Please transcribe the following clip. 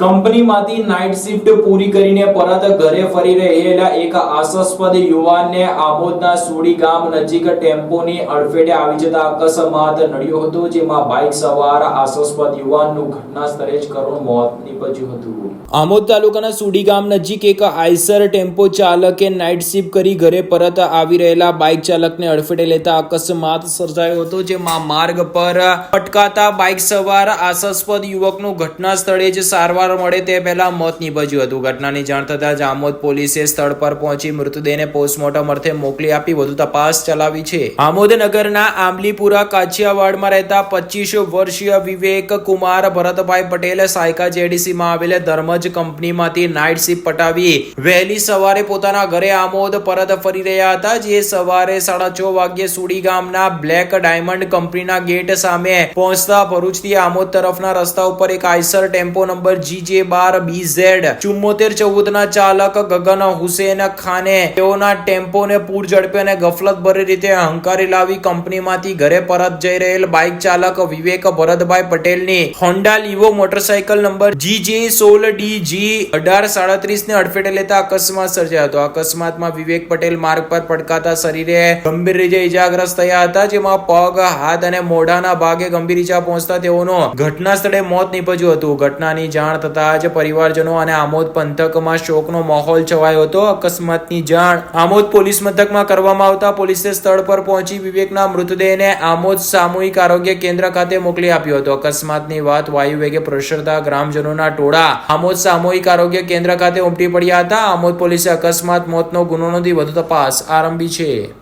કંપનીમાંથી night shift પૂરી કરીને પરત ઘરે ફરી રહેલા એક આશાસ્પદ યુવાનને આમોદના સુડી ગામ નજીક ટેમ્પોની અડફેટે આવી જતા અકસ્માત નડ્યો હતો, જેમાં બાઇક સવાર આશાસ્પદ યુવાનનું ઘટના સ્થળે જ કરુણ મોત નીપજ્યું હતું। આમોદ તાલુકાના સુડી ગામ નજીક એક આઈસર ટેમ્પો ચાલકે નાઇટ શિફ્ટ કરી ઘરે પરત આવી રહેલા બાઇક ચાલકને અડફેટે લેતા અકસ્માત સર્જાયો હતો, જેમાં માર્ગ પર પટકાતા બાઇક સવાર આશાસ્પદ યુવકનું ઘટના સ્થળે જ સારવાર મળે તે પહેલા મોત નીપજ્યું હતું। ઘટનાની જાણ થતાં જ આમોદ પોલીસે સ્થળ પર પહોંચી મૃતદેહને પોસ્ટમોર્ટમ અર્થે મોકલી આપી વધુ તપાસ ચલાવી છે। આમોદ નગરના આંબલીપુરા કાછિયાવાડમાં રહેતા 25 વર્ષીય વિવેક કુમાર ભરતભાઈ પટેલ સાયકા જેડીસીમાં આવેલ ધર્મજ કંપનીમાંથી નાઇટ શિફ્ટ પટાવી વહેલી સવારે પોતાના ઘરે આમોદ પરત ફરી રહ્યા હતા, જે સવારે 6:30 વાગ્યે સુડી ગામના બ્લેક ડાયમંડ કંપનીના ગેટ સામે પહોંચતા ભરૂચથી આમોદ તરફના રસ્તા ઉપર એક આઈસર ટેમ્પો નંબર GJ12BZ 7414 ના ચાલક ગગન હુસેન ખાને તેઓના ટેમ્પોને પૂર ઝડપે અને ગફલતભરી રીતે હંકારી લાવી કંપનીમાંથી ઘરે પરત જઈ રહેલ બાઇક ચાલક વિવેક ભરતભાઈ પટેલની Honda Livo motorcycle number GJ16DG 1837 ને અડફેટે લેતા અકસ્માત સર્જાયો હતો। અકસ્માતમાં વિવેક પટેલ માર્ગ પર પડકાતા શરીરે ગંભીર રીતે ઇજાગ્રસ્ત થયા હતા, જેમાં પગ, હાથ અને મોઢાના ભાગે ગંભીર ઇજા પહોંચતા તેઓનું ઘટના સ્થળે મોત નીપજ્યું હતું। ઘટનાની જાણ થતાં જ પરિવારજનો અને આમોદ પંથકમાં શોકનો માહોલ છવાયો હતો। અકસ્માતની જાણ આમોદ પોલીસ મથકમાં કરવામાં આવતા પોલીસે સ્થળ પર પહોંચી વિવેકના મૃતદેહને આમોદ સામૂહિક આરોગ્ય કેન્દ્ર ખાતે મોકલી આપ્યો હતો। અકસ્માતની વાત વાયુ વેગે પ્રસરતા ગ્રામજનોના ટોળા આમોદ સામૂહિક આરોગ્ય કેન્દ્ર ખાતે ઉમટી પડ્યા હતા। આમોદ પોલીસે અકસ્માત મોતનો ગુનો નોંધી વધુ તપાસ આરંભી છે।